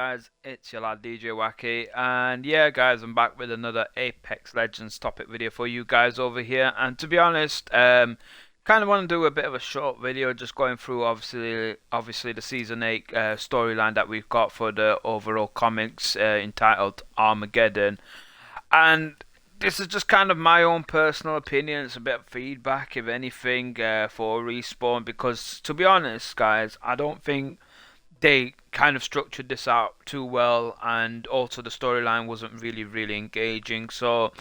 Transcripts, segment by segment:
guys? It's your lad DJ Wacky, and yeah, guys, I'm back with another Apex Legends topic video for you guys over here. And to be honest, kind of want to do a bit of a short video, just going through obviously the season 8 storyline that we've got for the overall comics entitled Armageddon. And this is just kind of my own personal opinion. It's a bit of feedback, if anything, for Respawn, because to be honest, guys, I don't think they kind of structured this out too well, and also the storyline wasn't really engaging. So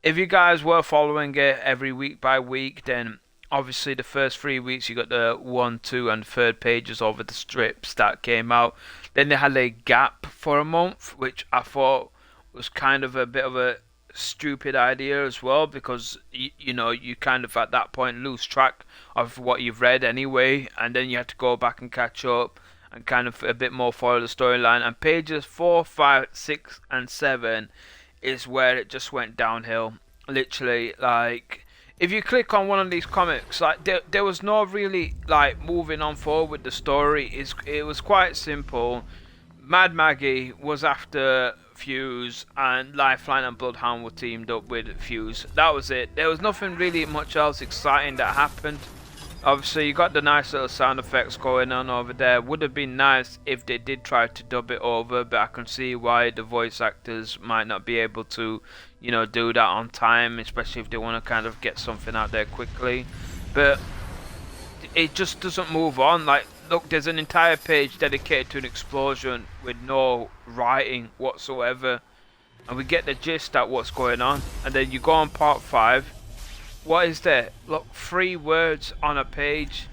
if you guys were following it every week by week, then obviously the first 3 weeks you got the 1, 2 and third pages over the strips that came out. Then they had a gap for a month, which I thought was kind of a bit of a stupid idea as well, because you know, you kind of at that point lose track of what you've read anyway, and then you have to go back and catch up and kind of a bit more follow the storyline. And pages 4, 5, 6 and 7 is where it just went downhill. Literally, like, if you click on one of these comics, like there was no really like moving on forward with the story. It was quite simple. Mad Maggie was after Fuse, and Lifeline and Bloodhound were teamed up with Fuse. That was it. There was nothing really much else exciting that happened. Obviously, you got the nice little sound effects going on over there. Would have been nice if they did try to dub it over, but I can see why the voice actors might not be able to, you know, do that on time, especially if they want to kind of get something out there quickly. But it just doesn't move on. Like, look, there's an entire page dedicated to an explosion with no writing whatsoever, and we get the gist at what's going on. And then you go on part 5. What is there? Look, 3 words on a page.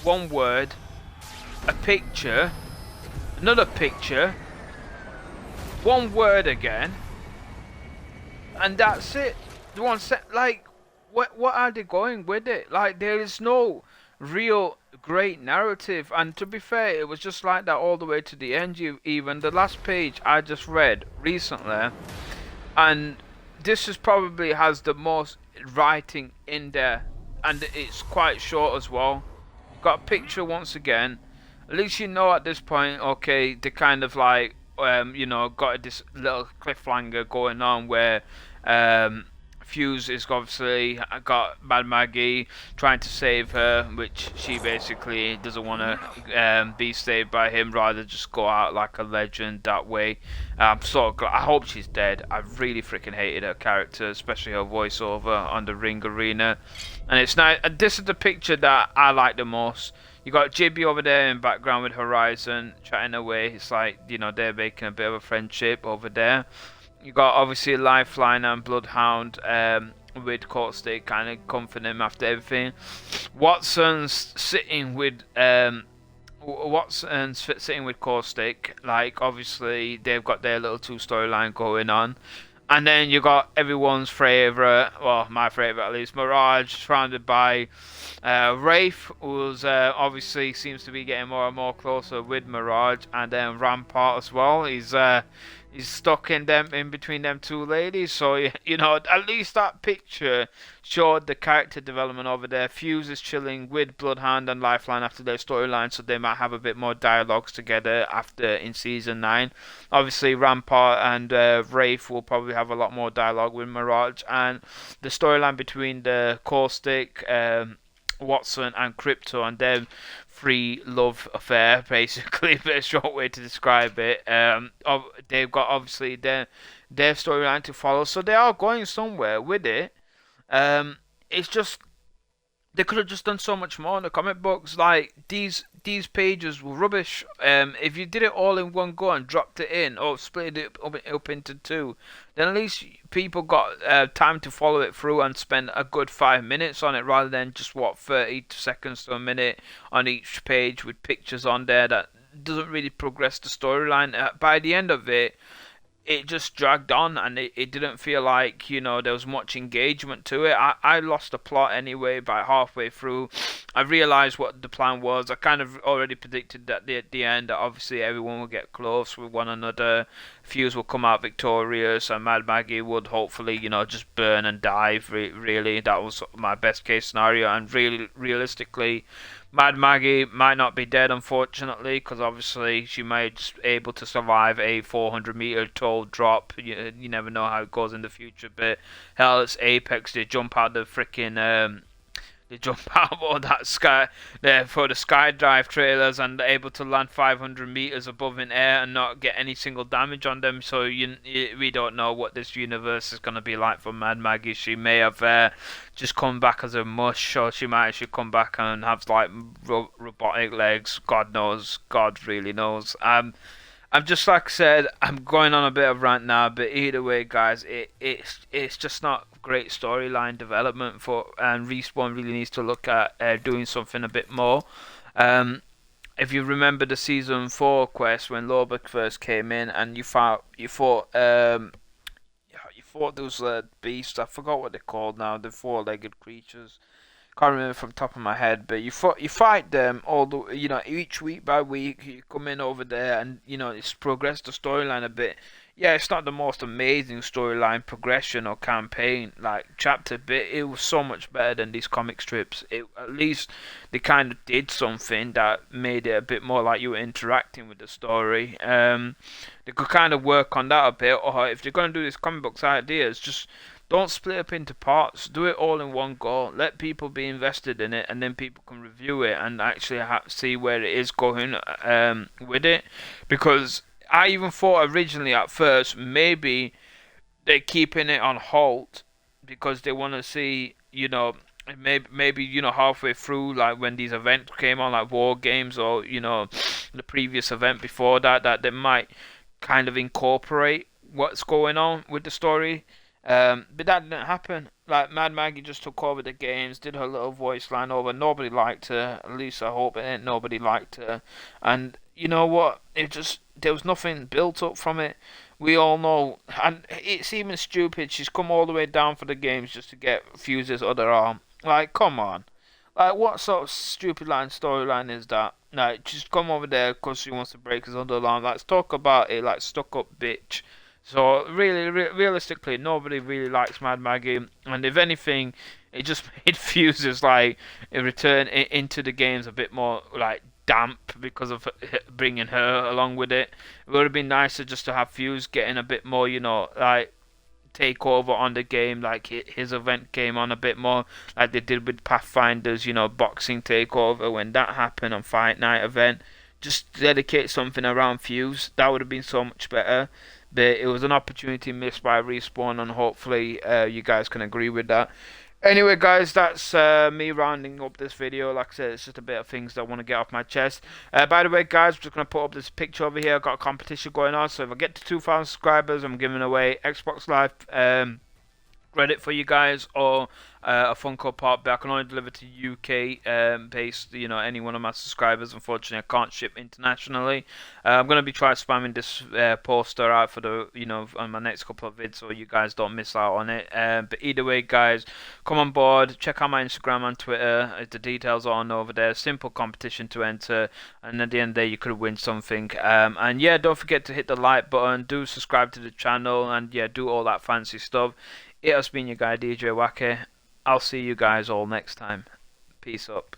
1 word. A picture. Another picture. 1 word again. And that's it. The one set, like, what are they going with it? Like, there is no real great narrative. And to be fair, it was just like that all the way to the end. Even the last page I just read recently, and this is probably has the most writing in there, and it's quite short as well. Got a picture once again. At least you know at this point, okay, they kind of like you know, got this little cliffhanger going on where Fuse is obviously got Mad Maggie trying to save her, which she basically doesn't want to be saved by him, rather just go out like a legend that way. I'm so glad. I hope she's dead. I really freaking hated her character, especially her voiceover on the Ring Arena. And it's nice. And this is the picture that I like the most. You got Jibby over there in background with Horizon chatting away. It's like, you know, they're making a bit of a friendship over there. You got obviously Lifeline and Bloodhound with Caustic kind of comforting him after everything. Watson's sitting with Caustic. Like, obviously they've got their little 2 storyline going on. And then you got everyone's favourite, well, my favourite at least, Mirage, surrounded by Wraith, who's obviously seems to be getting more and more closer with Mirage, and then Rampart as well. He's stuck in between them 2 ladies. So you know, at least that picture showed the character development over there. Fuse is chilling with Bloodhound and Lifeline after their storyline, so they might have a bit more dialogues together after in season 9. Obviously, Rampart and Wraith will probably have a lot more dialogue with Mirage, and the storyline between the Caustic, Watson and Crypto and their free love affair, basically, a short way to describe it. They've got obviously their storyline to follow, so they are going somewhere with it. It's just they could have just done so much more in the comic books. Like, these pages were rubbish. If you did it all in one go and dropped it in, or split it up into 2, then at least people got time to follow it through and spend a good 5 minutes on it, rather than just 30 seconds to a minute on each page with pictures on there that doesn't really progress the storyline. By the end of it, it just dragged on, and it didn't feel like, you know, there was much engagement to it. I lost the plot anyway by halfway through. I realised what the plan was. I kind of already predicted that at the end that obviously everyone will get close with one another. Fuse will come out victorious, and Mad Maggie would hopefully, just burn and die. Really, that was my best case scenario, and really, realistically, Mad Maggie might not be dead, unfortunately, because obviously she might just able to survive a 400-meter tall drop. You never know how it goes in the future, but hell, it's Apex. They jump out the freaking they jump out of all that sky there for the skydive trailers, and they're able to land 500 meters above in air and not get any single damage on them. So we don't know what this universe is going to be like for Mad Maggie. She may have just come back as a mush, or she might actually come back and have like robotic legs. God knows. God really knows. I'm just, like I said, I'm going on a bit of rant now, but either way, guys, it's just not great storyline development for, and Respawn really needs to look at doing something a bit more. If you remember the season 4 quest when Lobak first came in, and you fought those beasts. I forgot what they're called now. The four-legged creatures. Can't remember from the top of my head, but you fight them all the each week by week. You come in over there, and it's progressed the storyline a bit. Yeah, it's not the most amazing storyline progression or campaign like chapter, but it was so much better than these comic strips. At least they kind of did something that made it a bit more like you were interacting with the story. They could kind of work on that a bit, or if they're going to do these comic books ideas, just don't split up into parts. Do it all in one go. Let people be invested in it, and then people can review it and actually see where it is going with it. Because I even thought originally at first maybe they're keeping it on hold because they want to see, maybe halfway through, like when these events came on, like War Games, or the previous event before that they might kind of incorporate what's going on with the story. But that didn't happen. Like, Mad Maggie just took over the games, did her little voice line over. Nobody liked her. At least I hope it ain't nobody liked her. And you know what? There was nothing built up from it. We all know. And it's even stupid. She's come all the way down for the games just to get Fuse's other arm. Like, come on. Like, what sort of stupid storyline is that? Like, just come over there because she wants to break his other arm. Let's talk about it, like, stuck up bitch. So really, realistically, nobody really likes Mad Maggie, and if anything, it just made Fuse's like a return into the games a bit more like damp because of bringing her along with it. It would have been nicer just to have Fuse getting a bit more, like take over on the game, like his event came on a bit more, like they did with Pathfinder's, boxing takeover when that happened on Fight Night event. Just dedicate something around Fuse. That would have been so much better. But it was an opportunity missed by Respawn, and hopefully you guys can agree with that. Anyway, guys, that's me rounding up this video. Like I said, it's just a bit of things that I want to get off my chest. By the way, guys, I'm just going to put up this picture over here. I've got a competition going on, so if I get to 2,000 subscribers, I'm giving away Xbox Live credit for you guys, or a Funko Pop, but I can only deliver to UK based, any one of my subscribers. Unfortunately, I can't ship internationally. I'm going to be trying spamming this poster out for the, on my next couple of vids, so you guys don't miss out on it. But either way, guys, come on board, check out my Instagram and Twitter. The details are on over there. Simple competition to enter, and at the end of the day, you could win something. And yeah, don't forget to hit the like button, do subscribe to the channel, and yeah, do all that fancy stuff. It has been your guy DJ Wacky. I'll see you guys all next time. Peace up.